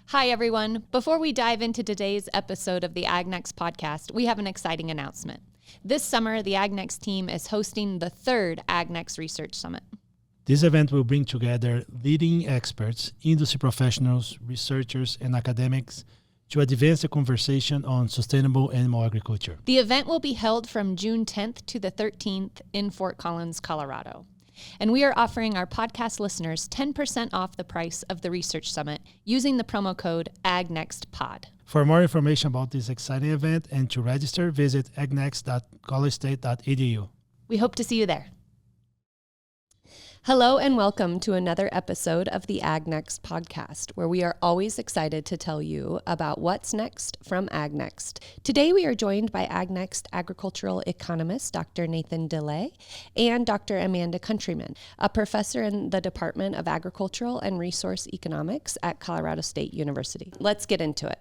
Hi, everyone. Before we dive into today's episode of the AgNext Podcast, we have an exciting announcement. This summer, the AgNext team is hosting the third AgNext Research Summit. This event will bring together leading experts, industry professionals, researchers, and academics to advance the conversation on sustainable animal agriculture. The event will be held from June 10th to the 13th in Fort Collins, Colorado. And we are offering our podcast listeners 10% off the price of the Research Summit using the promo code AgNextPod. For more information about this exciting event and to register, visit agnext.colostate.edu. We hope to see you there. Hello and welcome to another episode of the AgNext Podcast, where we are always excited to tell you about what's next from AgNext. Today we are joined by AgNext agricultural economist Dr. Nathan DeLay and Dr. Amanda Countryman, a professor in the Department of Agricultural and Resource Economics at Colorado State University. Let's get into it.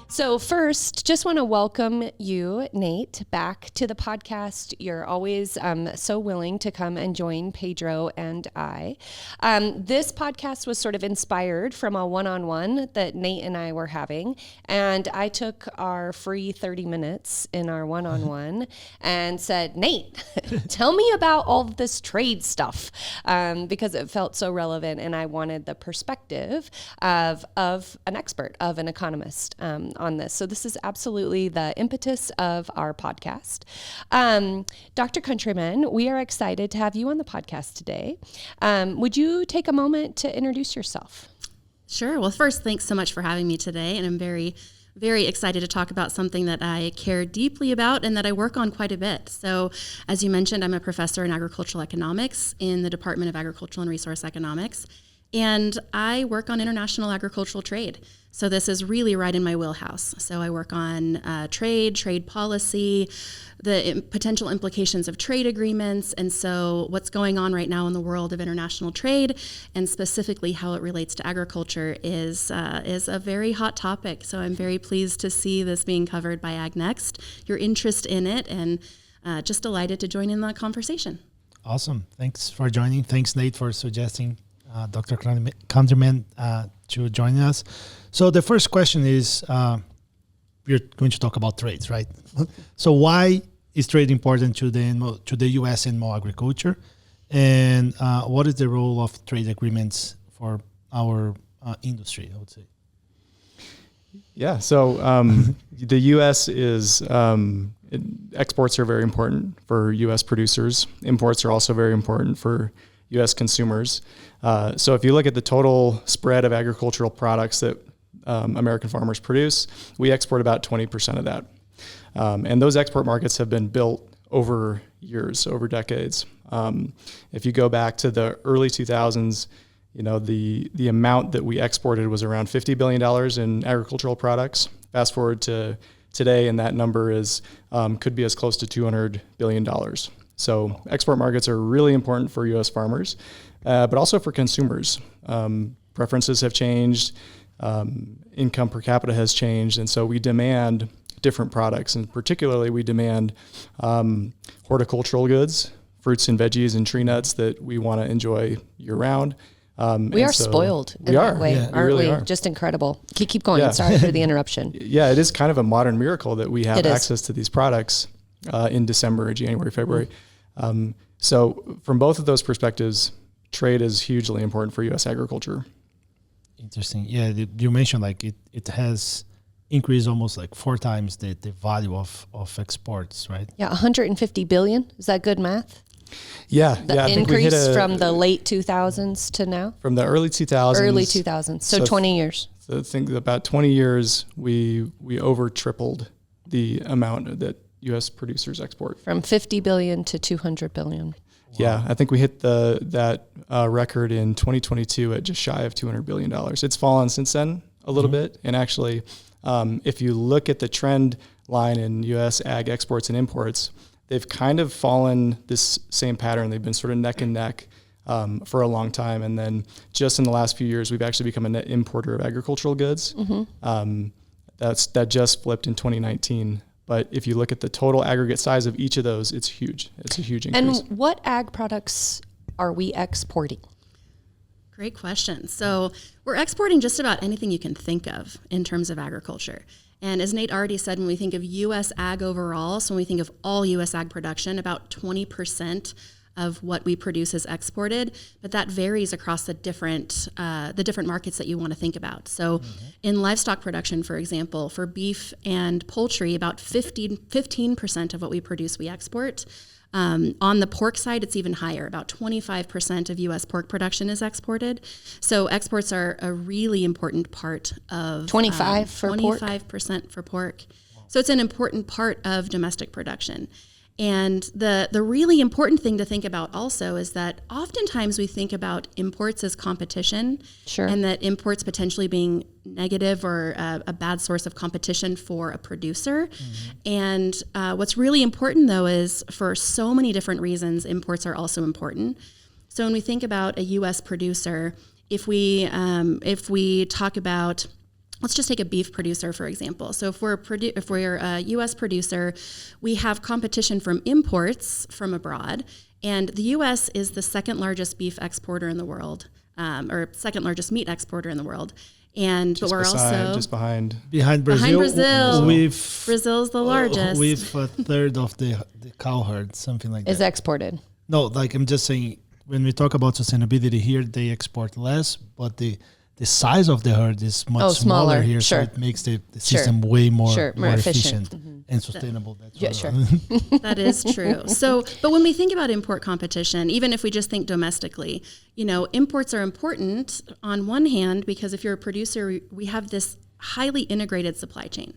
So first, just want to welcome you, Nate, back to the podcast. You're always so willing to come and join Pedro and I. This podcast was sort of inspired from a one-on-one that Nate and I were having, and I took our free 30 minutes in our one-on-one and said, Nate, tell me about all of this trade stuff, because it felt so relevant, and I wanted the perspective of an expert, of an economist, on this. So this is absolutely the impetus of our podcast. Dr. Countryman, we are excited to have you on the podcast today. Would you take a moment to introduce yourself? Sure. Well, first, thanks so much for having me today. And I'm very, very excited to talk about something that I care deeply about and that I work on quite a bit. So as you mentioned, I'm a professor in agricultural economics in the Department of Agricultural and Resource Economics. And I work on international agricultural trade. So this is really right in my wheelhouse. So I work on trade policy, the potential implications of trade agreements, and so what's going on right now in the world of international trade, and specifically how it relates to agriculture is a very hot topic. So I'm very pleased to see this being covered by AgNext, your interest in it, and just delighted to join in the conversation. Awesome. Thanks for joining. Thanks, Nate, for suggesting Dr. Countryman to join us. So the first question is, we're going to talk about trades, right? So why is trade important to the U.S. animal agriculture, and what is the role of trade agreements for our industry, I would say? Yeah, so the U.S. is, exports are very important for U.S. producers. Imports are also very important for U.S. consumers. So if you look at the total spread of agricultural products that American farmers produce, we export about 20% of that. And those export markets have been built over years, over decades. If you go back to the early 2000s, you know, the amount that we exported was around $50 billion in agricultural products. Fast forward to today, and that number is could be as close to $200 billion. So export markets are really important for U.S. farmers, but also for consumers. Preferences have changed, income per capita has changed, and so we demand different products, and particularly we demand horticultural goods, fruits and veggies and tree nuts that we want to enjoy year-round. We are spoiled in that way, aren't we? Really are. Just incredible. Keep going. Yeah. Sorry for the interruption. Yeah, it is kind of a modern miracle that we have access to these products in December, January, February. So from both of those perspectives, trade is hugely important for U.S. agriculture. Interesting. Yeah, you mentioned like it has increased almost like 4 times the value of exports, right? Yeah, 150 billion. Is that good math? Yeah. The increase from the late 2000s to now? From the early 2000s. Early 2000s. So 20 years. So I think about 20 years, we over tripled the amount that U.S. producers export. From 50 billion to 200 billion. Wow. Yeah, I think we hit that record in 2022 at just shy of $200 billion. It's fallen since then a little bit. And actually, if you look at the trend line in U.S. ag exports and imports, they've kind of fallen this same pattern. They've been sort of neck and neck for a long time. And then just in the last few years, we've actually become a net importer of agricultural goods. That just flipped in 2019. But if you look at the total aggregate size of each of those, it's huge. It's a huge increase. And what ag products are we exporting? Great question. So we're exporting just about anything you can think of in terms of agriculture. And as Nate already said, when we think of U.S. ag overall, so when we think of all U.S. ag production, about 20% of what we produce is exported, but that varies across the different markets that you want to think about. So in livestock production, for example, for beef and poultry, about 15% of what we produce we export. On the pork side, it's even higher. About 25% of U.S. pork production is exported. So exports are a really important part of 25% for pork. So it's an important part of domestic production. And the really important thing to think about also is that oftentimes we think about imports as competition, Sure. and that imports potentially being negative or a bad source of competition for a producer. And what's really important, though, is for so many different reasons, imports are also important. So when we think about a U.S. producer, if we talk about, let's just take a beef producer, for example. So if we're a U.S. producer, we have competition from imports from abroad, and the U.S. is the second largest beef exporter in the world, or second largest meat exporter in the world. And Just but we're beside- also just behind Behind Brazil. Brazil's the largest. With a third of the cow herd, something like Is that. exported. No, like I'm just saying, when we talk about sustainability here, they export less, but the size of the herd is much smaller here, sure. so it makes the system way more efficient. and sustainable. That's Yeah, what- sure. That is true. So, but when we think about import competition, even if we just think domestically, imports are important on one hand, because if you're a producer, we have this highly integrated supply chain.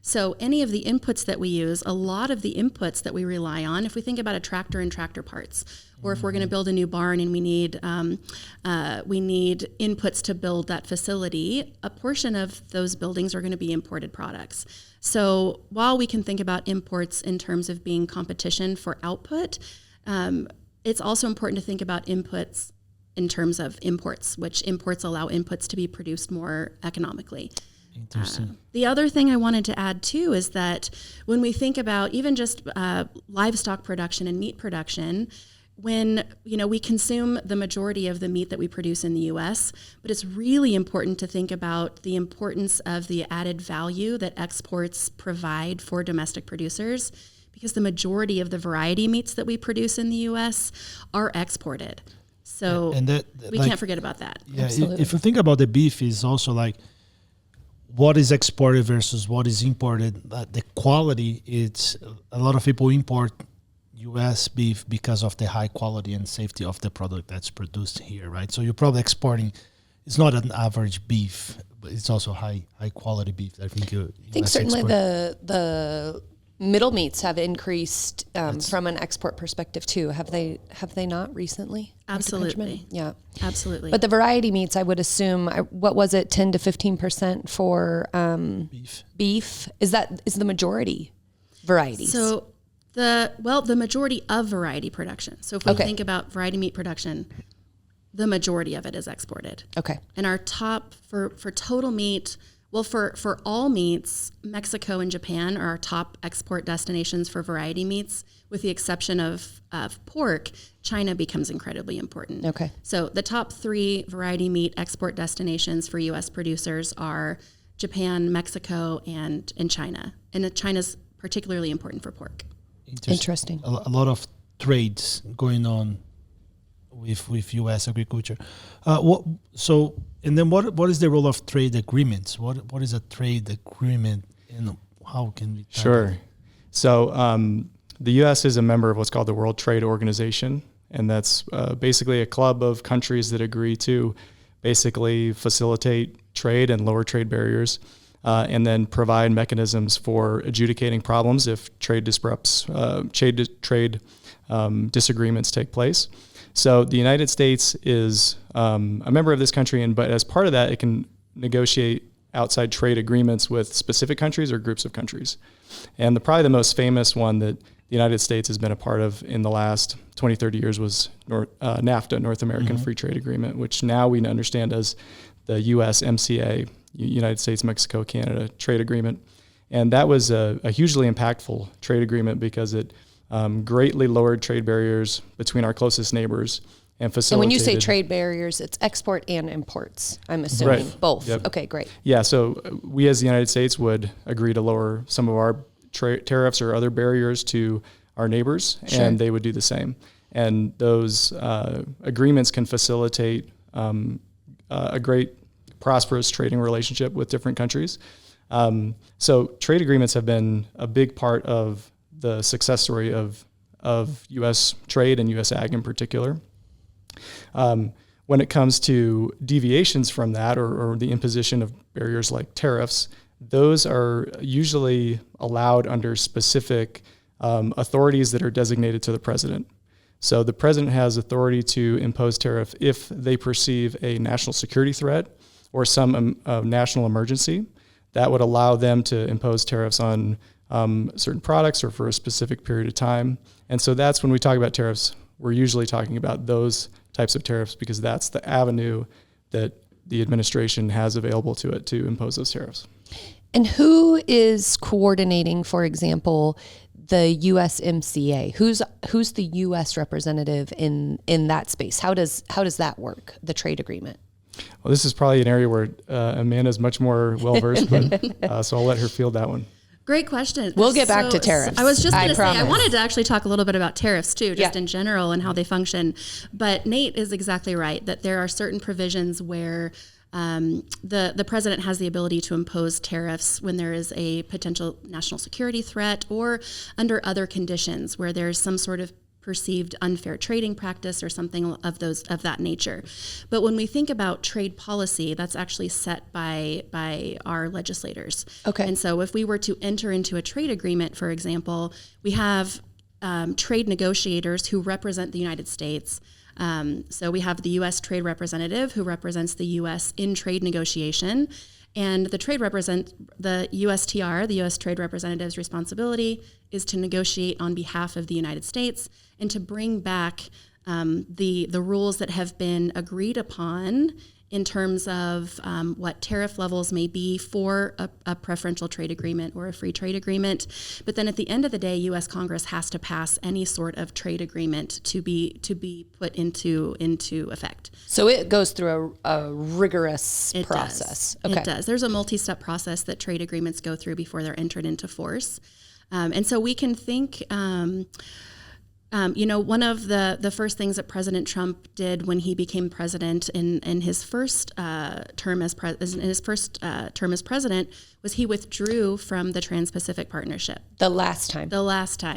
So any of the inputs that we use, a lot of the inputs that we rely on, if we think about a tractor and tractor parts, or if we're going to build a new barn and we need inputs to build that facility, a portion of those buildings are going to be imported products. So while we can think about imports in terms of being competition for output, it's also important to think about inputs in terms of imports, which imports allow inputs to be produced more economically. Interesting. The other thing I wanted to add too is that when we think about even just livestock production and meat production, when we consume the majority of the meat that we produce in the U.S., but it's really important to think about the importance of the added value that exports provide for domestic producers, because the majority of the variety meats that we produce in the U.S. are exported. So we can't forget about that. Yeah, Absolutely. if you think about the beef, is also like what is exported versus what is imported. The quality, it's a lot of people import U.S. beef because of the high quality and safety of the product that's produced here, right? So you're probably exporting. It's not an average beef, but it's also high quality beef. I think Certainly the middle meats have increased from an export perspective too. Have they not recently? Absolutely. Yeah. Absolutely. But the variety meats, I would assume, what was it, 10 to 15% for beef? Is the majority varieties? So the majority of variety production. So if we think about variety meat production, the majority of it is exported. Okay. And our top for total meat, well, for all meats, Mexico and Japan are our top export destinations for variety meats. With the exception of pork, China becomes incredibly important. Okay. So the top 3 variety meat export destinations for U.S. producers are Japan, Mexico, and China. And China's particularly important for pork. Interesting. A lot of trades going on with U.S. agriculture. What is the role of trade agreements? What is a trade agreement, and how can we? Sure. So the U.S. is a member of what's called the World Trade Organization, and that's basically a club of countries that agree to basically facilitate trade and lower trade barriers, and then provide mechanisms for adjudicating problems if trade disagreements take place. So the United States is a member of this country, but as part of that, it can negotiate outside trade agreements with specific countries or groups of countries. And probably the most famous one that the United States has been a part of in the last 20, 30 years was NAFTA, North American Free Trade Agreement, which now we understand as the USMCA, United States, Mexico, Canada Trade Agreement. And that was a hugely impactful trade agreement because it greatly lowered trade barriers between our closest neighbors and facilitated. And when you say trade barriers, it's export and imports, I'm assuming. Right. Both. Yep. Okay, great. Yeah, so we as the United States would agree to lower some of our tariffs or other barriers to our neighbors, Sure. and they would do the same. And those agreements can facilitate a great, prosperous trading relationship with different countries. So trade agreements have been a big part of the success story of U.S. trade and U.S. ag in particular. When it comes to deviations from that or the imposition of barriers like tariffs, those are usually allowed under specific authorities that are designated to the president. So the president has authority to impose tariff if they perceive a national security threat or some national emergency. That would allow them to impose tariffs on certain products or for a specific period of time. And so that's when we talk about tariffs, we're usually talking about those types of tariffs because that's the avenue that the administration has available to it to impose those tariffs. And who is coordinating, for example, the USMCA? Who's the U.S. representative in that space? How does that work, the trade agreement? Well, this is probably an area where Amanda's much more well-versed, but so I'll let her field that one. Great question. We'll get back to tariffs. I was just going to say, I promise. wanted to actually talk a little bit about tariffs too, just in general and how they function. But Nate is exactly right that there are certain provisions where the president has the ability to impose tariffs when there is a potential national security threat or under other conditions where there's some sort of perceived unfair trading practice or something of that nature. But when we think about trade policy, that's actually set by our legislators. Okay. And so if we were to enter into a trade agreement, for example, we have trade negotiators who represent the United States. So we have the U.S. Trade Representative who represents the U.S. in trade negotiation. And the USTR, the U.S. Trade Representative's responsibility is to negotiate on behalf of the United States and to bring back the rules that have been agreed upon in terms of what tariff levels may be for a preferential trade agreement or a free trade agreement. But then at the end of the day, U.S. Congress has to pass any sort of trade agreement to be put into effect. So it goes through a rigorous process. It does. There's a multi-step process that trade agreements go through before they're entered into force. And so we can think... one of the first things that President Trump did when he became president in his first term as president was he withdrew from the Trans-Pacific Partnership. The last time.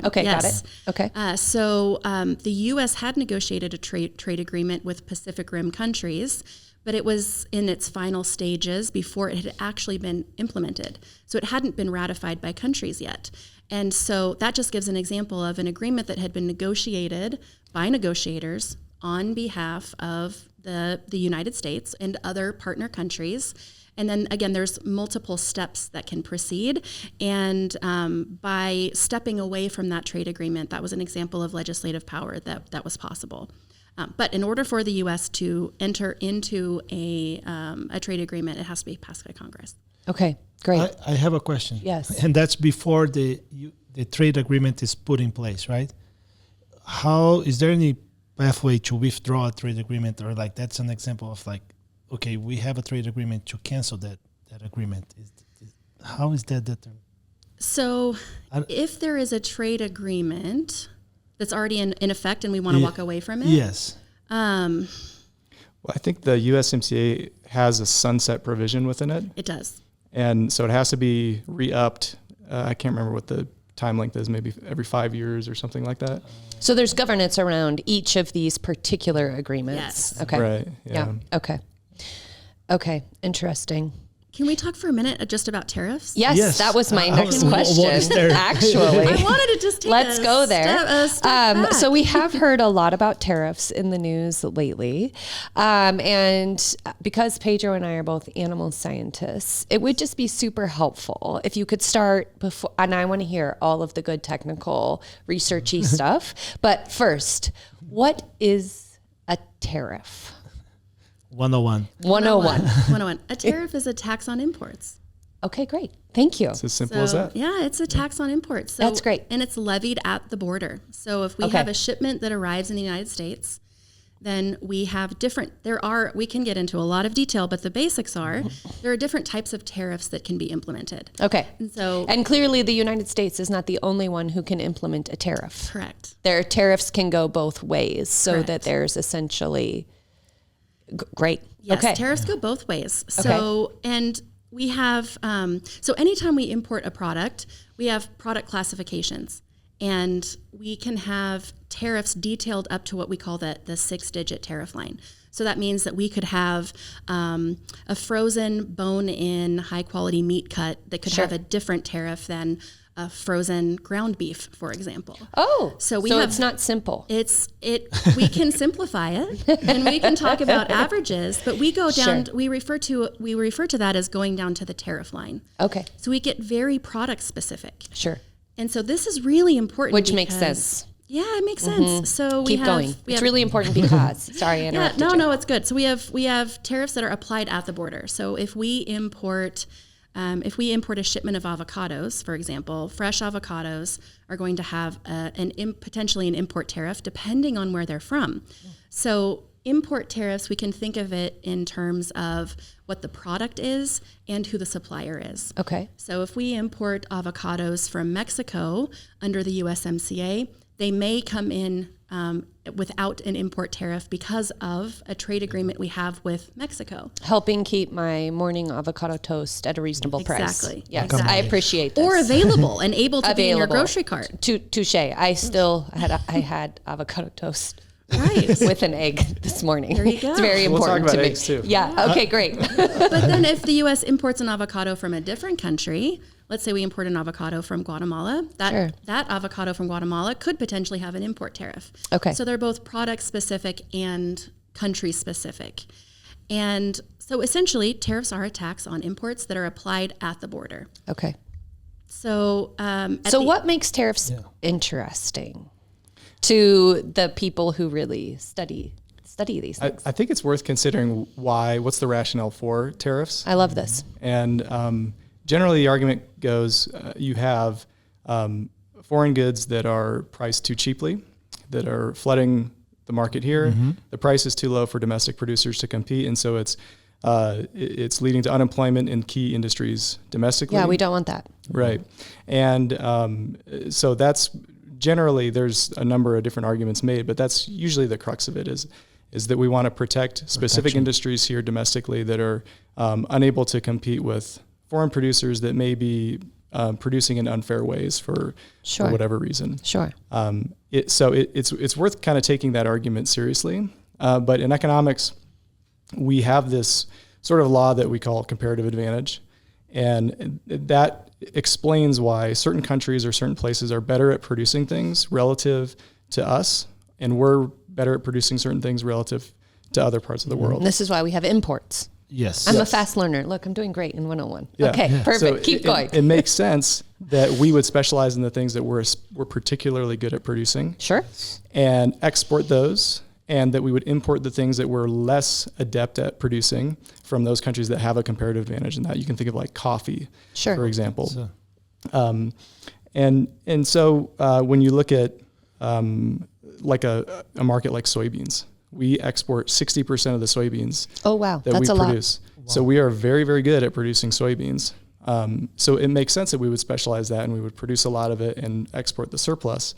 Okay, yes. Got it. Okay. So the U.S. had negotiated a trade agreement with Pacific Rim countries, but it was in its final stages before it had actually been implemented. So it hadn't been ratified by countries yet. And so that just gives an example of an agreement that had been negotiated by negotiators on behalf of the United States and other partner countries. And then again, there's multiple steps that can proceed. And by stepping away from that trade agreement, that was an example of legislative power that was possible. But in order for the U.S. to enter into a trade agreement, it has to be passed by Congress. Okay, great. I have a question. Yes. And that's before the trade agreement is put in place, right? How is there any pathway to withdraw a trade agreement, or like that's an example of like, okay, we have a trade agreement to cancel that agreement? How is that determined? So if there is a trade agreement that's already in effect and we want to walk away from it? Yes. Well, I think the USMCA has a sunset provision within it. It does. And so it has to be re-upped. I can't remember what the time length is, maybe every 5 years or something like that. So there's governance around each of these particular agreements. Yes. Okay. Right. Yeah. Okay. Interesting. Can we talk for a minute just about tariffs? Yes. That was my next what is question. there? Actually, I wanted to just take let's go there. a step back. So we have heard a lot about tariffs in the news lately. And because Pedro and I are both animal scientists, it would just be super helpful if you could start before, and I want to hear all of the good technical researchy stuff. But first, what is a tariff? 101. 101. A tariff is a tax on imports. Okay, great. Thank you. It's as simple as that. Yeah, it's a tax on imports. So, That's great. And it's levied at the border. So if we have a shipment that arrives in the United States, then we have we can get into a lot of detail, but the basics are there are different types of tariffs that can be implemented. Okay. And clearly the United States is not the only one who can implement a tariff. Correct. Their tariffs can go both ways, so Correct. that there's essentially great. Yes, okay. tariffs go both ways. So, and we have, so anytime we import a product, we have product classifications, and we can have tariffs detailed up to what we call the 6-digit tariff line. So that means that we could have a frozen bone-in high-quality meat cut that could Sure. have a different tariff than a frozen ground beef, for example. Oh, So it's not simple. We can simplify it, and we can talk about averages, but we go down. Sure. We refer to that as going down to the tariff line. Okay, So we get very product specific, sure. and so this is really important. Which makes because- sense. Yeah, it makes sense. So Keep going. It's really important because, sorry, I interrupted you. No, it's good. So we have tariffs that are applied at the border. So if we import a shipment of avocados, for example, fresh avocados are going to have potentially an import tariff depending on where they're from. So import tariffs, we can think of it in terms of what the product is and who the supplier is. Okay. So if we import avocados from Mexico under the USMCA, they may come in without an import tariff because of a trade agreement we have with Mexico. Helping keep my morning avocado toast at a reasonable price. Exactly. Yes, Exactly. I appreciate this. Or available and able to be in your Available. grocery cart. Touche. I still had avocado toast. Right. With an egg this morning. There you go. It's very We'll talk important about to me. eggs too. Yeah. Okay, great. But then if the U.S. imports an avocado from a different country, let's say we import an avocado from Guatemala, Sure. that avocado from Guatemala could potentially have an import tariff. Okay. So they're both product specific and country specific. And so essentially tariffs are a tax on imports that are applied at the border. Okay. So What makes tariffs interesting to the people who really study these things? I think it's worth considering what's the rationale for tariffs. I love this. And generally, the argument goes you have foreign goods that are priced too cheaply, that are flooding the market here. Mm-hmm. The price is too low for domestic producers to compete, and so it's leading to unemployment in key industries domestically. Yeah, we don't want that. Right. And so that's generally, there's a number of different arguments made, but that's usually the crux of it is that we want to protect specific industries here domestically that are unable to compete with foreign producers that may be producing in unfair ways for whatever reason. Sure. It's worth kind of taking that argument seriously. But in economics, we have this sort of law that we call comparative advantage. And that explains why certain countries or certain places are better at producing things relative to us, and we're better at producing certain things relative to other parts of the world. And this is why we have imports. Yes. I'm a fast learner. Look, I'm doing great in 101. Yeah. Okay, perfect. So Keep going. It makes sense that we would specialize in the things that we're particularly good at producing. Sure. And export those, and that we would import the things that we're less adept at producing from those countries that have a comparative advantage in that. You can think of like coffee, for example. So when you look at like a market like soybeans, we export 60% of the soybeans that we produce. Wow. So we are very, very good at producing soybeans. So it makes sense that we would specialize that and we would produce a lot of it and export the surplus.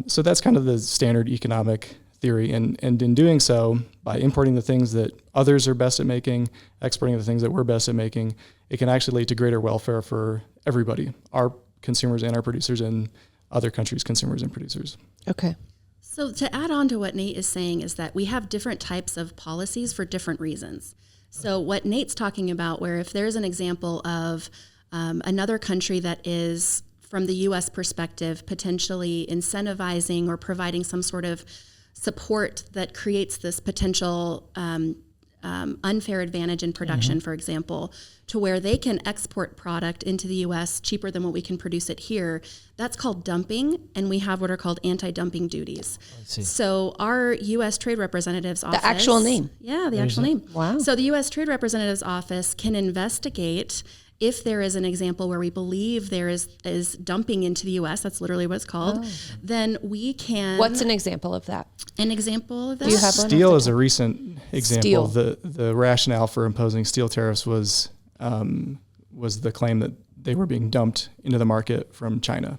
So that's kind of the standard economic theory. And in doing so, by importing the things that others are best at making, exporting the things that we're best at making, it can actually lead to greater welfare for everybody, our consumers and our producers, and other countries' consumers and producers. Okay. So to add on to what Nate is saying is that we have different types of policies for different reasons. So what Nate's talking about, where if there's an example of another country that is, from the U.S. perspective, potentially incentivizing or providing some sort of support that creates this potential unfair advantage in production, for example, to where they can export product into the U.S. cheaper than what we can produce it here. That's called dumping, and we have what are called anti-dumping duties. So our U.S. Trade Representative's office... The actual name? Yeah, the actual name. Wow. So the U.S. Trade Representative's office can investigate if there is an example where we believe there is dumping into the U.S., that's literally what it's called, then we can... What's an example of that? An example of that? Do you have one? Steel is a recent example. Steel. The rationale for imposing steel tariffs was the claim that they were being dumped into the market from China.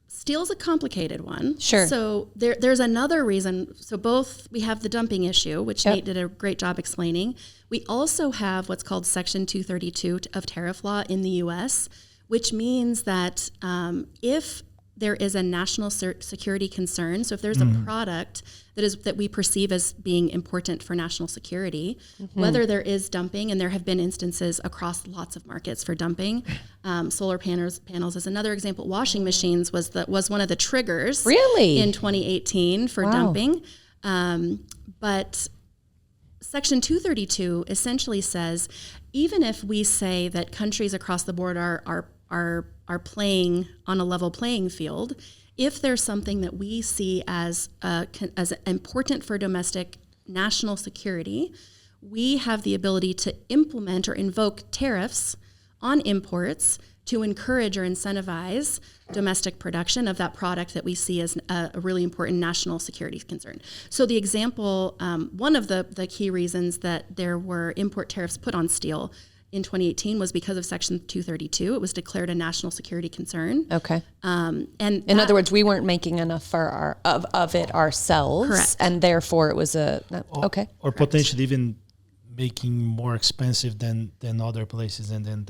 Steel's a complicated one. Sure. So there's another reason. So both, we have the dumping issue, which Nate did a great job explaining. We also have what's called Section 232 of tariff law in the U.S., which means that if there is a national security concern, so if there's a product that we perceive as being important for national security, whether there is dumping, and there have been instances across lots of markets for dumping. Solar panels is another example. Washing machines was one of the triggers in 2018 for dumping. But Section 232 essentially says, even if we say that countries across the board are playing on a level playing field, if there's something that we see as important for domestic national security, we have the ability to implement or invoke tariffs on imports to encourage or incentivize domestic production of that product that we see as a really important national security concern. So the example, one of the key reasons that there were import tariffs put on steel in 2018 was because of Section 232. It was declared a national security concern. Okay. And in other words, we weren't making enough for of it ourselves. Correct. And therefore it was okay. Or potentially even making more expensive than other places, and then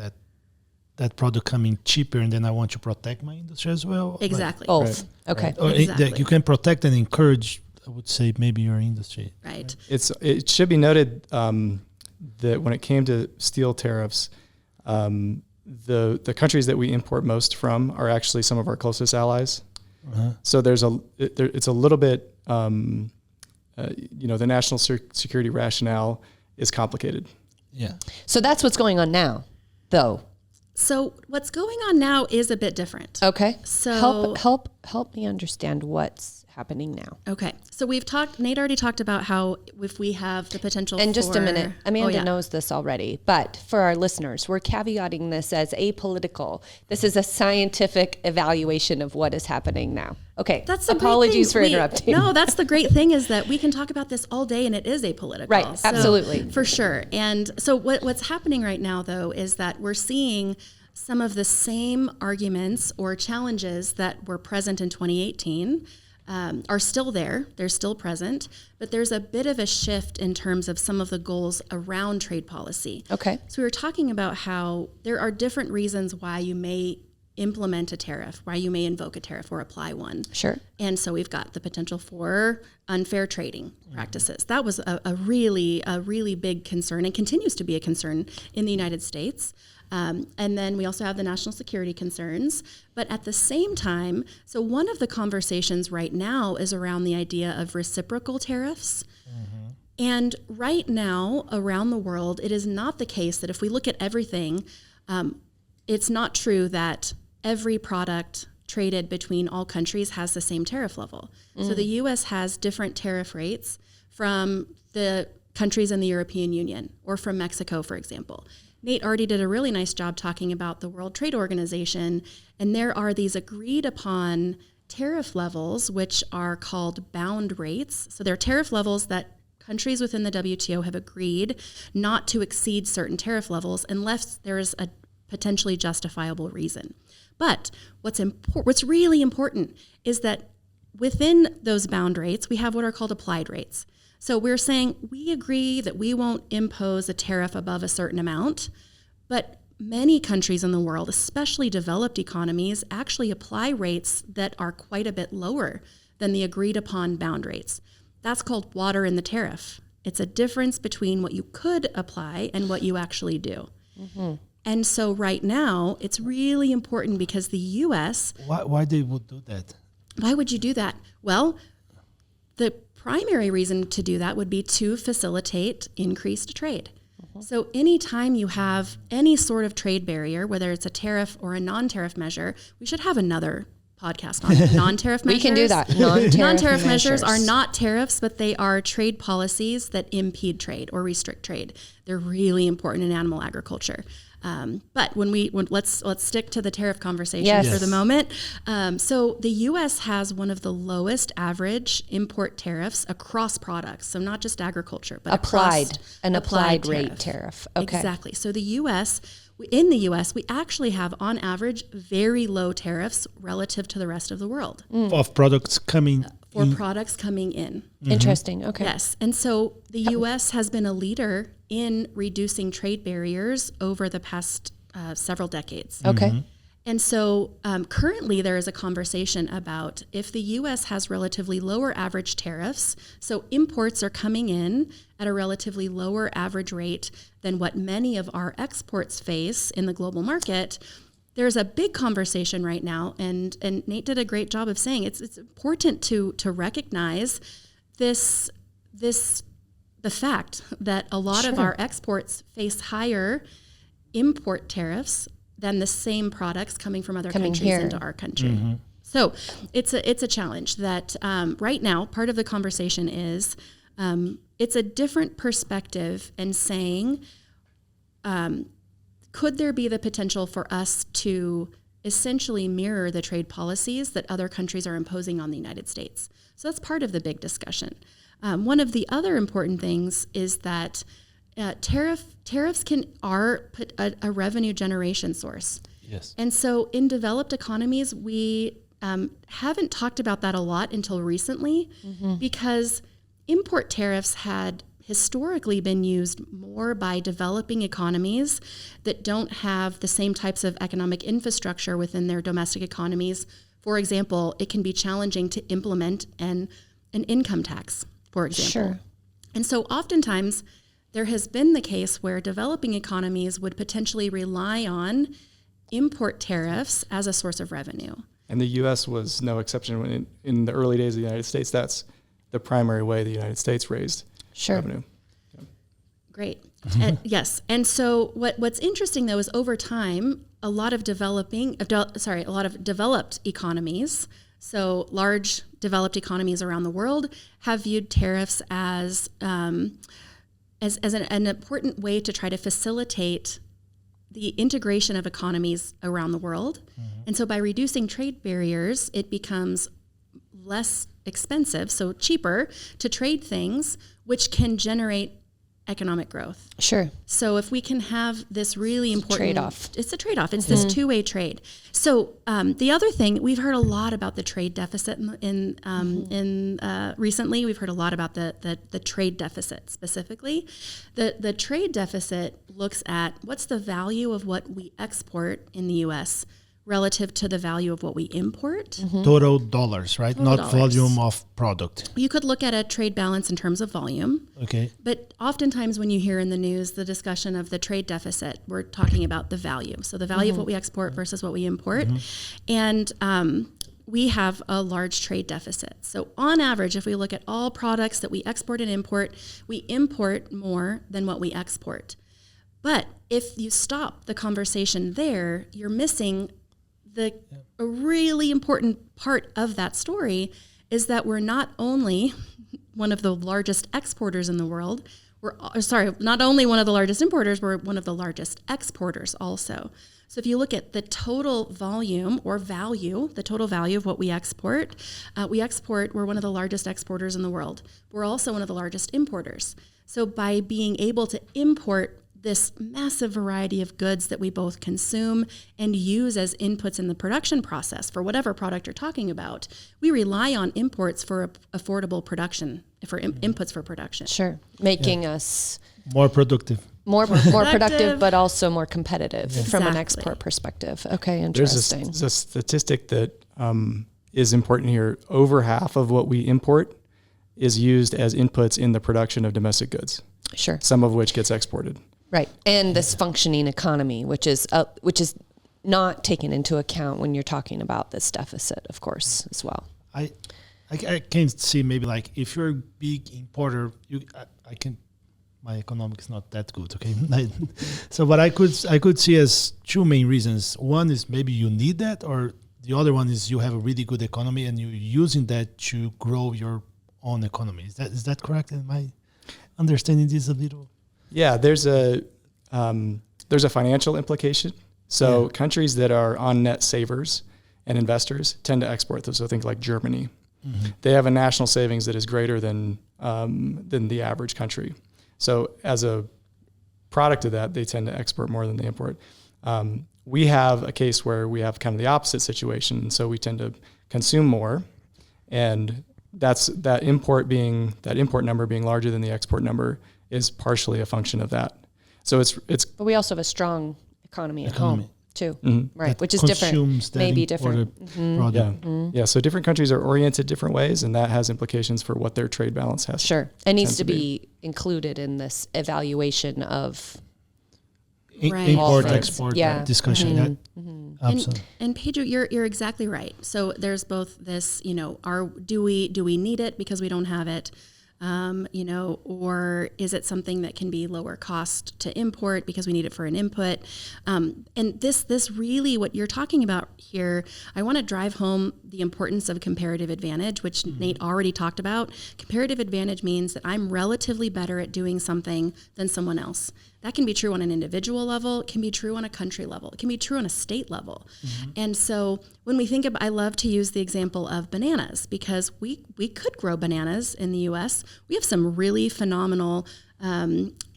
that product coming cheaper, and then I want to protect my industry as well. Exactly. Both. Right. Okay. Right. Or exactly. You can protect and encourage, I would say, maybe your industry. Right. It should be noted that when it came to steel tariffs, the countries that we import most from are actually some of our closest allies. So it's a little bit, the national security rationale is complicated. Yeah. So that's what's going on now, though. So what's going on now is a bit different. Okay. So help me understand what's happening now. Okay. So Nate already talked about how if we have the potential And just a minute, Amanda knows this already, but for our listeners, we're caveating this as apolitical. This is a scientific evaluation of what is happening now. Okay. That's the apologies for interrupting. No, that's the great thing is that we can talk about this all day and it is apolitical. Right. So, Absolutely. For sure. And so what's happening right now though is that we're seeing some of the same arguments or challenges that were present in 2018 are still there. They're still present, but there's a bit of a shift in terms of some of the goals around trade policy. Okay. So we were talking about how there are different reasons why you may implement a tariff, why you may invoke a tariff or apply one. Sure. And so we've got the potential for unfair trading practices. That was a really big concern and continues to be a concern in the United States. And then we also have the national security concerns. But at the same time, so one of the conversations right now is around the idea of reciprocal tariffs. And right now, around the world, it is not the case that if we look at everything, it's not true that every product traded between all countries has the same tariff level. So the U.S. has different tariff rates from the countries in the European Union or from Mexico, for example. Nate already did a really nice job talking about the World Trade Organization, and there are these agreed upon tariff levels, which are called bound rates. So they're tariff levels that countries within the WTO have agreed not to exceed certain tariff levels unless there is a potentially justifiable reason. But what's really important is that within those bound rates, we have what are called applied rates. So we're saying we agree that we won't impose a tariff above a certain amount, but many countries in the world, especially developed economies, actually apply rates that are quite a bit lower than the agreed upon bound rates. That's called water in the tariff. It's a difference between what you could apply and what you actually do. And so right now, it's really important because the U.S. Why they would do that? Why would you do that? Well, the primary reason to do that would be to facilitate increased trade. So anytime you have any sort of trade barrier, whether it's a tariff or a non-tariff measure, we should have another podcast on non-tariff measures. We can do that. Non-tariff measures are not tariffs, but they are trade policies that impede trade or restrict trade. They're really important in animal agriculture. But let's stick to the tariff conversation for the moment. So the U.S. has one of the lowest average import tariffs across products. So not just agriculture, but applied rate tariff. Okay. Exactly. So in the U.S., we actually have, on average, very low tariffs relative to the rest of the world. Of products coming products coming in. Interesting. Okay. Yes. And so the U.S. has been a leader in reducing trade barriers over the past several decades. Okay. And so currently there is a conversation about if the U.S. has relatively lower average tariffs, so imports are coming in at a relatively lower average rate than what many of our exports face in the global market. There's a big conversation right now, and Nate did a great job of saying it's important to recognize the fact that a lot of our exports face higher import tariffs than the same products coming from other countries into our country. So it's a challenge that right now part of the conversation is it's a different perspective and saying could there be the potential for us to essentially mirror the trade policies that other countries are imposing on the United States? So that's part of the big discussion. One of the other important things is that tariffs are a revenue generation source. Yes. And so in developed economies, we haven't talked about that a lot until recently because import tariffs had historically been used more by developing economies that don't have the same types of economic infrastructure within their domestic economies. For example, it can be challenging to implement an income tax, for example. Sure. And so oftentimes there has been the case where developing economies would potentially rely on import tariffs as a source of revenue. And the U.S. was no exception. When in the early days of the United States, that's the primary way the United States raised revenue. Great. And, yes. And so what's interesting, though, is over time, a lot of developed economies, so large developed economies around the world, have viewed tariffs as an important way to try to facilitate the integration of economies around the world. And so by reducing trade barriers, it becomes less expensive, so cheaper to trade things, which can generate economic growth. Sure. So if we can have this really important trade-off. It's a trade-off. It's this two-way trade. So the other thing, we've heard a lot about the trade deficit recently. We've heard a lot about the trade deficit specifically. The trade deficit looks at what's the value of what we export in the U.S. relative to the value of what we import. Total dollars, right? Total Not dollars. volume of product. You could look at a trade balance in terms of volume. Okay. But oftentimes when you hear in the news the discussion of the trade deficit, we're talking about the value. So the value of what we export versus what we import. And we have a large trade deficit. So on average, if we look at all products that we export and import, we import more than what we export. But if you stop the conversation there, you're missing a really important part of that story is that we're not only one of the largest exporters in the world, not only one of the largest importers, we're one of the largest exporters also. So if you look at the total volume or value, the total value of what we export, we're one of the largest exporters in the world. We're also one of the largest importers. So by being able to import this massive variety of goods that we both consume and use as inputs in the production process for whatever product you're talking about, we rely on imports for affordable production, for inputs for production. Sure. Making us more productive. More productive, but also more competitive from an Exactly. export perspective. Okay, interesting. There's a statistic that is important here. Over half of what we import is used as inputs in the production of domestic goods. Sure. Some of which gets exported. Right. And this functioning economy, which is not taken into account when you're talking about this deficit, of course, as well. I can see maybe like if you're a big importer, my economics is not that good, okay? So what I could see as two main reasons. One is maybe you need that, or the other one is you have a really good economy and you're using that to grow your own economy. Is that correct? Am I understanding this a little? Yeah, there's a financial implication. So countries that are on net savers and investors tend to export those. So think like Germany. They have a national savings that is greater than the average country. So as a product of that, they tend to export more than they import. We have a case where we have kind of the opposite situation. So we tend to consume more, and that import number being larger than the export number is partially a function of that. So it's. But we also have a strong economy at home too, right? That Which is different, maybe different. Yeah. So different countries are oriented different ways, and that has implications for what their trade balance has. Sure, and needs to be included in this evaluation of import export discussion. Absolutely. And Pedro, you're exactly right. So there's both this, do we need it because we don't have it? Or is it something that can be lower cost to import because we need it for an input? And this really, what you're talking about here, I want to drive home the importance of comparative advantage, which Nate already talked about. Comparative advantage means that I'm relatively better at doing something than someone else. That can be true on an individual level. It can be true on a country level. It can be true on a state level. And so when we think I love to use the example of bananas because we could grow bananas in the U.S. We have some really phenomenal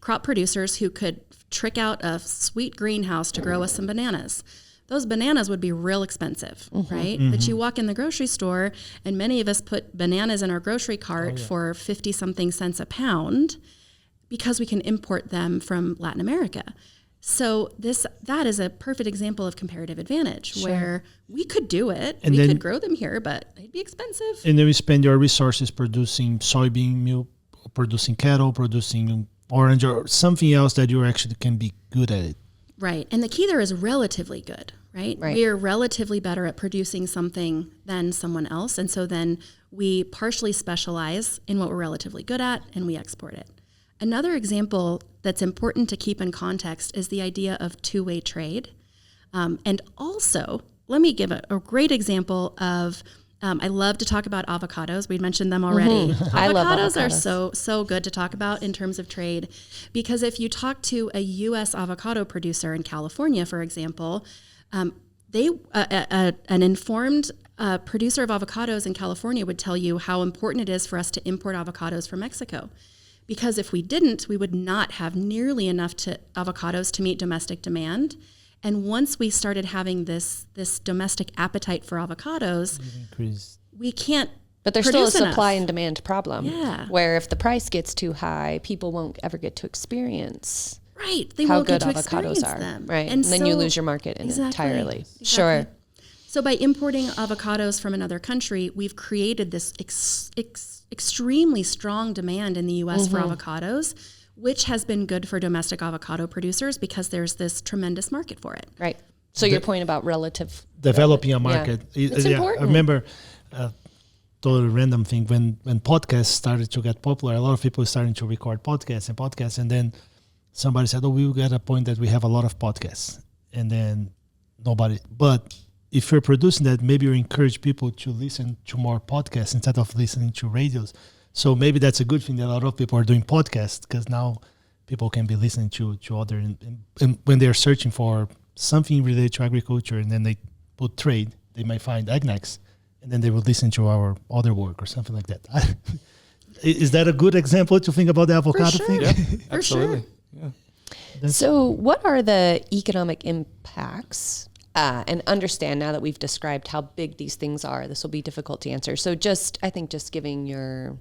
crop producers who could trick out a sweet greenhouse to grow us some bananas. Those bananas would be real expensive, right? But you walk in the grocery store, and many of us put bananas in our grocery cart for 50-something cents a pound, because we can import them from Latin America. So that is a perfect example of comparative advantage where we could do it. And we could grow them here, but they'd be expensive. And then we spend your resources producing soybean meal, producing cattle, producing orange or something else that you actually can be good at it. Right. And the key there is relatively good, right? We are relatively better at producing something than someone else. And so then we partially specialize in what we're relatively good at and we export it. Another example that's important to keep in context is the idea of two-way trade. And also, let me give a great example of, I love to talk about avocados. We mentioned them already. I love avocados. Avocados are so good to talk about in terms of trade, because if you talk to a U.S. avocado producer in California, for example, an informed producer of avocados in California would tell you how important it is for us to import avocados from Mexico. Because if we didn't, we would not have nearly enough avocados to meet domestic demand. And once we started having this domestic appetite for avocados, we can't. But there's still a supply and demand problem. Yeah. Where if the price gets too high, people won't ever get to experience they how won't good get to avocados experience are. them. Right. And then you lose your market entirely. Exactly. Sure. So by importing avocados from another country, we've created this extremely strong demand in the U.S. for avocados, which has been good for domestic avocado producers because there's this tremendous market for it. Right. So your point about developing a market. It's important. I remember totally random thing when podcasts started to get popular, a lot of people started to record podcasts, and then somebody said, we will get a point that we have a lot of podcasts, and then nobody. But if you're producing that, maybe you encourage people to listen to more podcasts instead of listening to radios. So maybe that's a good thing that a lot of people are doing podcasts, because now people can be listening to other, and when they're searching for something related to agriculture and then they put trade, they might find AgNext, and then they will listen to our other work or something like that. Is that a good example to think about the avocado thing? Yeah, absolutely. Yeah. So what are the economic impacts? And understand now that we've described how big these things are, this will be difficult to answer. So I think just giving your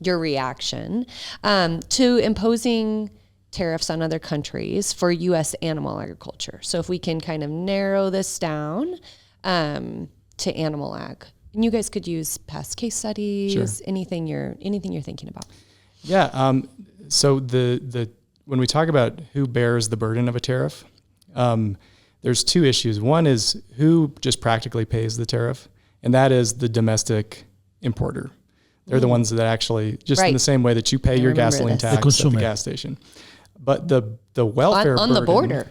reaction to imposing tariffs on other countries for U.S. animal agriculture. So if we can kind of narrow this down to animal ag, and you guys could use past case studies, anything you're thinking about. Yeah. So when we talk about who bears the burden of a tariff, there's two issues. One is who just practically pays the tariff, and that is the domestic importer. They're the ones that actually, just in the same way that you pay your gasoline tax at the gas station. But the welfare on burden, the border.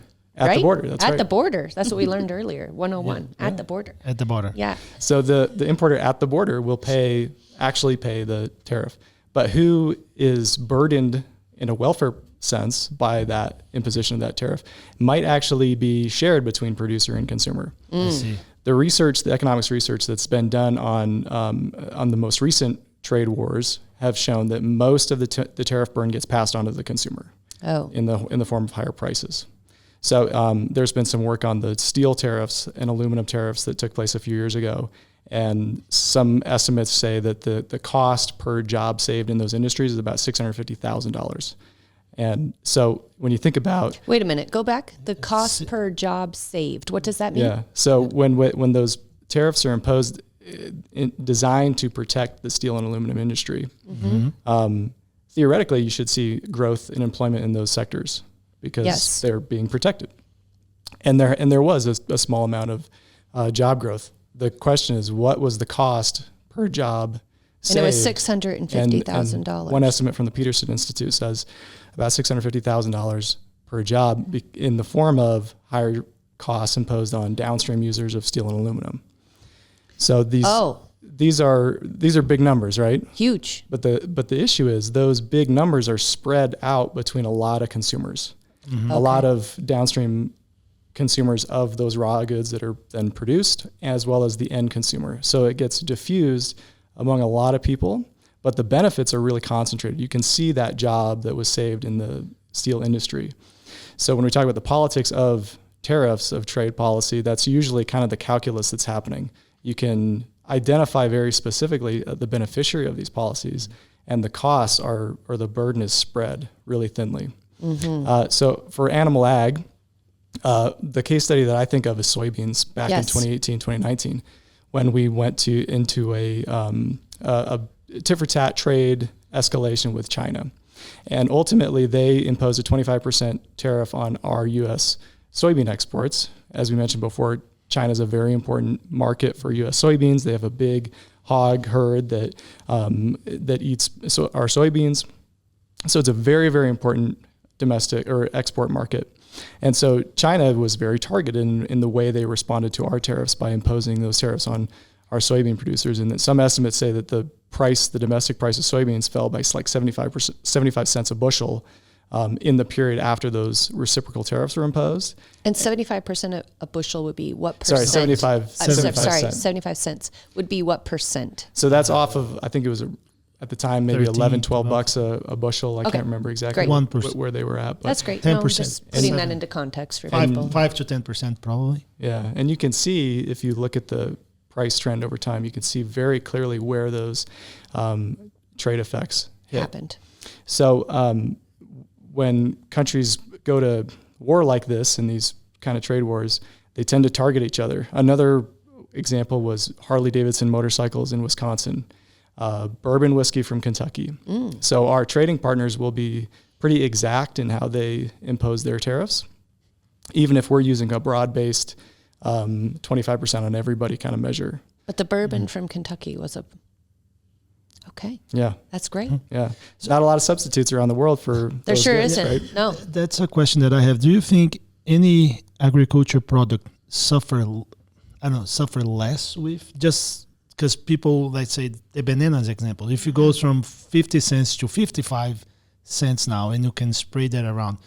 right? the border. That's at right. the border. That's what we learned earlier. 101 at the border. At the border. Yeah. So the importer at the border will actually pay the tariff, but who is burdened in a welfare sense by that imposition of that tariff might actually be shared between producer and consumer. I see. The economics research that's been done on the most recent trade wars have shown that most of the tariff burden gets passed on to the consumer. Oh. In the form of higher prices. So there's been some work on the steel tariffs and aluminum tariffs that took place a few years ago. And some estimates say that the cost per job saved in those industries is about $650,000. And so when you think about... Wait a minute, go back. The cost per job saved. What does that mean? Yeah. So when those tariffs are imposed, designed to protect the steel and aluminum industry, theoretically you should see growth in employment in those sectors because they're being protected. And there was a small amount of job growth. The question is, what was the cost per job saved? And it was $650,000. One estimate from the Peterson Institute says about $650,000 per job in the form of higher costs imposed on downstream users of steel and aluminum. So these are big numbers, right? Huge. But the issue is those big numbers are spread out between a lot of consumers, a lot of downstream consumers of those raw goods that are then produced, as well as the end consumer. So it gets diffused among a lot of people, but the benefits are really concentrated. You can see that job that was saved in the steel industry. So when we talk about the politics of tariffs, of trade policy, that's usually kind of the calculus that's happening. You can identify very specifically the beneficiary of these policies, and the costs or the burden is spread really thinly. So for animal ag, the case study that I think of is soybeans back in 2018, 2019, when we went into a tit-for-tat trade escalation with China. And ultimately, they imposed a 25% tariff on our U.S. soybean exports. As we mentioned before, China is a very important market for U.S. soybeans. They have a big hog herd that eats our soybeans. So it's a very, very important domestic or export market. And so China was very targeted in the way they responded to our tariffs by imposing those tariffs on our soybean producers. And some estimates say that the domestic price of soybeans fell by like 75 cents a bushel in the period after those reciprocal tariffs were imposed. And 75% of a bushel would be what percent? Sorry, 75 cents would be what percent? So that's off of, I think it was at the time, maybe 11, 12 bucks a bushel. I can't remember exactly 1%. where they were at. But that's great. 10%. No, just putting that into context for people. 5 to 10% probably. Yeah, and you can see, if you look at the price trend over time, you can see very clearly where those trade effects happened. So when countries go to war like this in these kind of trade wars, they tend to target each other. Another example was Harley-Davidson motorcycles in Wisconsin, bourbon whiskey from Kentucky. So our trading partners will be pretty exact in how they impose their tariffs, even if we're using a broad-based 25% on everybody kind of measure. But the bourbon from Kentucky was okay. Yeah. That's great. Yeah. Not a lot of substitutes around the world for there those sure goods, isn't. right? No. That's a question that I have. Do you think any agriculture product suffer less with just because people, let's say the bananas example, if it goes from 50 cents to 55 cents now and you can spray that around,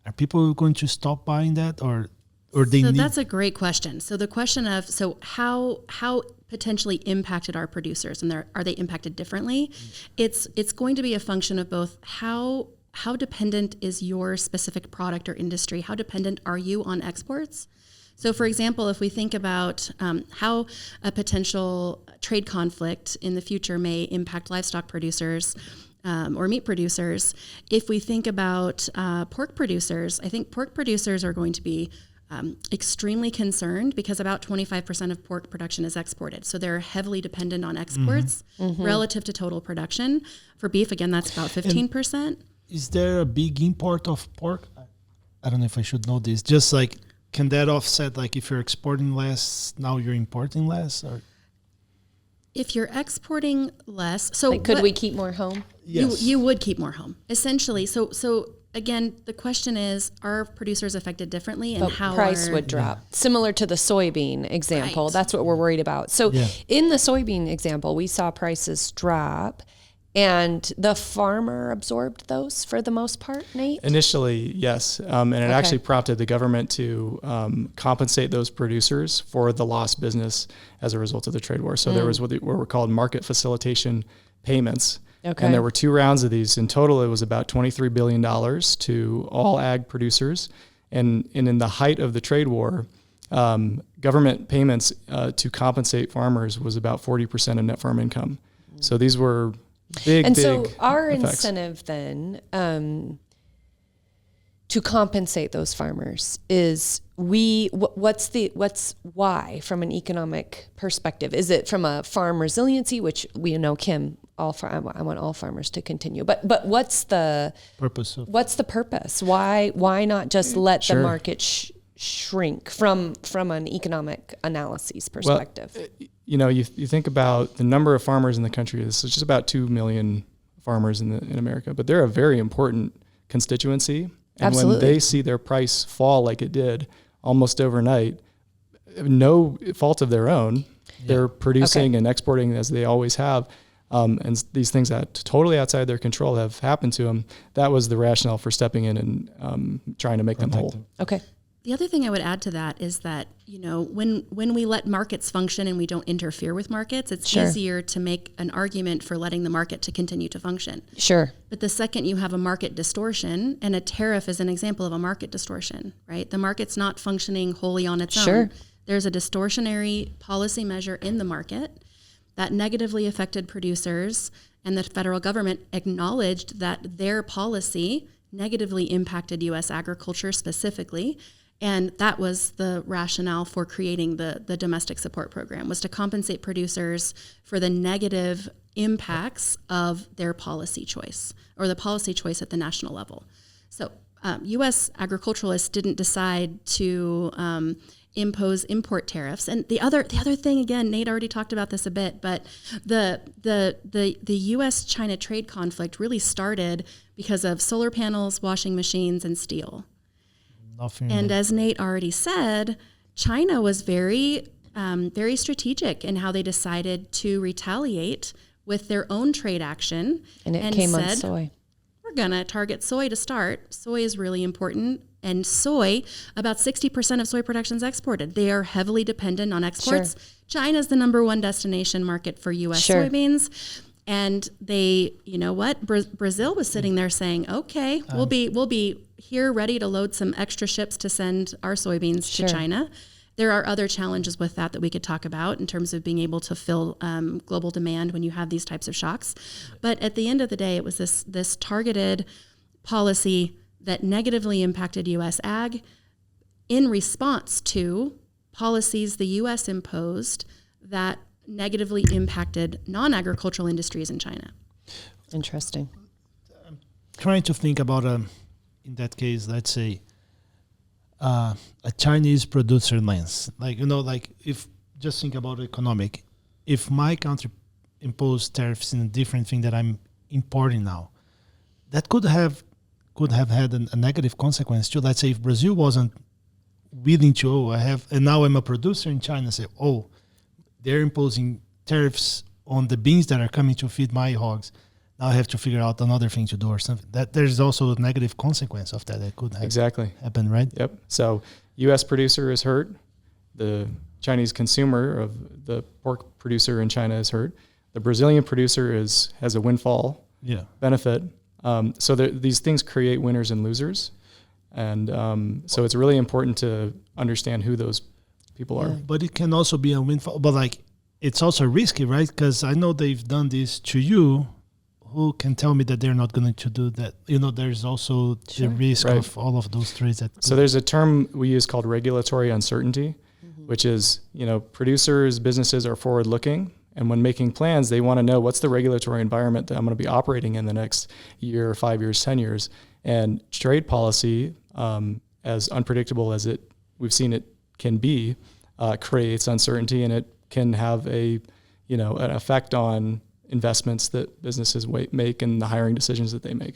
are people going to stop buying that or they need? That's a great question. So the question of, how potentially impacted our producers, and are they impacted differently? It's going to be a function of both how dependent is your specific product or industry? How dependent are you on exports? So, for example, if we think about how a potential trade conflict in the future may impact livestock producers or meat producers, if we think about pork producers, I think pork producers are going to be extremely concerned because about 25% of pork production is exported. So they're heavily dependent on exports relative to total production. For beef, again, that's about 15%. And is there a big import of pork? I don't know if I should know this. Just like, can that offset, like if you're exporting less, now you're importing less? Or If you're exporting less, could we keep more home? Yes. You would keep more home, essentially. So again, the question is, are producers affected differently, and how price would drop? Similar to the soybean example. Right. That's what we're worried about. So in the soybean example, we saw prices drop, and the farmer absorbed those for the most part, Nate? Initially, yes. And it actually prompted the government to compensate those producers for the lost business as a result of the trade war. So there was what were called market facilitation payments. Okay. And there were 2 rounds of these. In total, it was about $23 billion to all ag producers. And in the height of the trade war, government payments to compensate farmers was about 40% of net farm income. So these were big so our effects. incentive then to compensate those farmers is what's why from an economic perspective? Is it from a farm resiliency, which we know Kim, I want all farmers to continue, but what's the purpose? Why not just let the market shrink from an economic analysis perspective? Well, you think about the number of farmers in the country. This is just about 2 million farmers in America, but they're a very important constituency. And Absolutely. when they see their price fall like it did almost overnight, no fault of their own, they're producing and exporting as they always have. And these things that totally outside their control have happened to them. That was the rationale for stepping in and trying to make them whole. Okay. The other thing I would add to that is that, when we let markets function and we don't interfere with markets, it's easier to make an argument for letting the market to continue to function. Sure. But the second you have a market distortion, and a tariff is an example of a market distortion, right? The market's not functioning wholly on its own. There's a distortionary policy measure in the market that negatively affected producers, and the federal government acknowledged that their policy negatively impacted U.S. agriculture specifically. And that was the rationale for creating the domestic support program, was to compensate producers for the negative impacts of their policy choice, or the policy choice at the national level. So U.S. agriculturalists didn't decide to impose import tariffs. And the other thing, again, Nate already talked about this a bit, but the U.S.-China trade conflict really started because of solar panels, washing machines, and steel. And as Nate already said, China was very strategic in how they decided to retaliate with their own trade action. And it came on soy. We're going to target soy to start. Soy is really important. And soy, about 60% of soy production is exported. They are heavily dependent on exports. China is the number 1 destination market for U.S. soybeans. And they, Brazil was sitting there saying, okay, we'll be here ready to load some extra ships to send our soybeans to China. There are other challenges with that we could talk about in terms of being able to fill global demand when you have these types of shocks. But at the end of the day, it was this targeted policy that negatively impacted U.S. ag in response to policies the U.S. imposed that negatively impacted non-agricultural industries in China. Interesting. I'm trying to think about, in that case, let's say, a Chinese producer lens. If just think about economic, if my country imposed tariffs in a different thing that I'm importing now, that could have had a negative consequence too. Let's say if Brazil wasn't willing to, and now I'm a producer in China, say, they're imposing tariffs on the beans that are coming to feed my hogs. Now I have to figure out another thing to do or something. That there's also a negative consequence of that could have happen, right? Yep. So U.S. producer is hurt. The Chinese consumer of the pork producer in China is hurt. The Brazilian producer has a windfall benefit. So these things create winners and losers. And so it's really important to understand who those people are. But it can also be a windfall. But it's also risky, right? Because I know they've done this to you. Who can tell me that they're not going to do that? There's also the risk of all of those trades. So there's a term we use called regulatory uncertainty, which is, producers, businesses are forward-looking. And when making plans, they want to know what's the regulatory environment that I'm going to be operating in the next year, 5 years, 10 years. And trade policy, as unpredictable as we've seen it can be, creates uncertainty, and it can have a an effect on investments that businesses make and the hiring decisions that they make.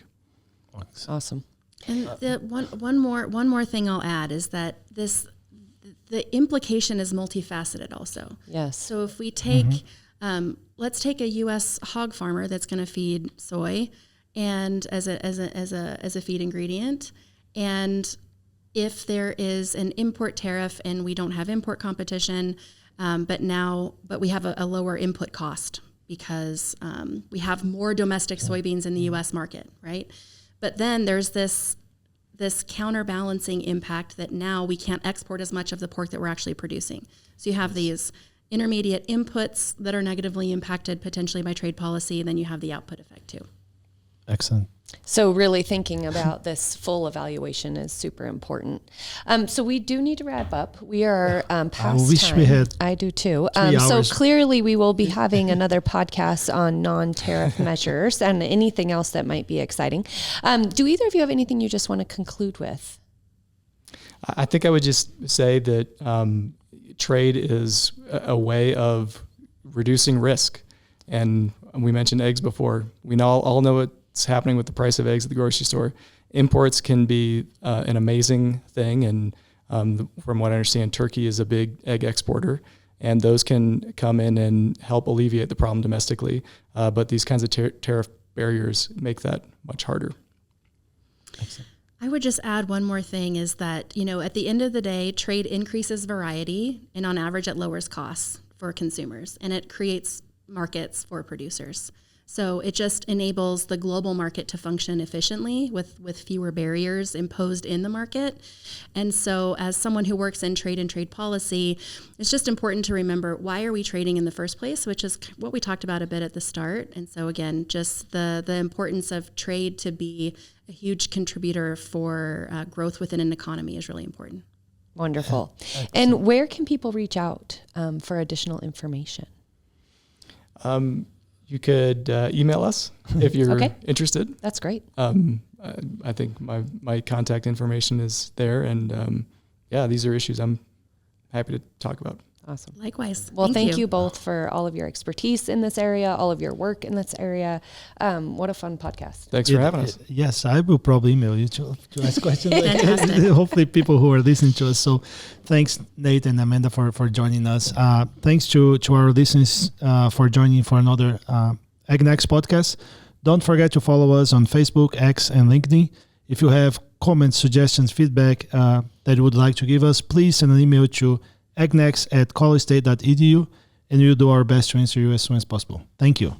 Awesome. And one more thing I'll add is that the implication is multifaceted also. Yes. So if we take, let's take a U.S. hog farmer that's going to feed soy, and as a feed ingredient, and if there is an import tariff and we don't have import competition, but we have a lower input cost because we have more domestic soybeans in the U.S. market, right? But then there's this counterbalancing impact that now we can't export as much of the pork that we're actually producing. So you have these intermediate inputs that are negatively impacted potentially by trade policy, and then you have the output effect too. Excellent. So really thinking about this full evaluation is super important. So we do need to wrap up. We are past I wish time. we had I do too. 3 So hours. clearly we will be having another podcast on non-tariff measures and anything else that might be exciting. Do either of you have anything you just want to conclude with? I think I would just say that trade is a way of reducing risk. And we mentioned eggs before. We all know what's happening with the price of eggs at the grocery store. Imports can be an amazing thing. And from what I understand, Turkey is a big egg exporter. And those can come in and help alleviate the problem domestically. But these kinds of tariff barriers make that much harder. Excellent. I would just add one more thing is that, at the end of the day, trade increases variety, and on average it lowers costs for consumers, and it creates markets for producers. So it just enables the global market to function efficiently with fewer barriers imposed in the market. And so as someone who works in trade and trade policy, it's just important to remember, why are we trading in the first place, which is what we talked about a bit at the start. And so again, just the importance of trade to be a huge contributor for growth within an economy is really important. Wonderful. And where can people reach out for additional information? You could email us if you're interested. That's great. I think my contact information is there. And these are issues I'm happy to talk about. Awesome. Likewise. Well, thank you both for all of your expertise in this area, all of your work in this area. What a fun podcast. Thanks for having us. Yes, I will probably email you to ask questions. Fantastic. Hopefully people who are listening to us. So thanks, Nate and Amanda, for joining us. Thanks to our listeners for joining for another AgNext podcast. Don't forget to follow us on Facebook, X, and LinkedIn. If you have comments, suggestions, feedback that you would like to give us, please send an email to agnext.colostate.edu, and we'll do our best to answer you as soon as possible. Thank you.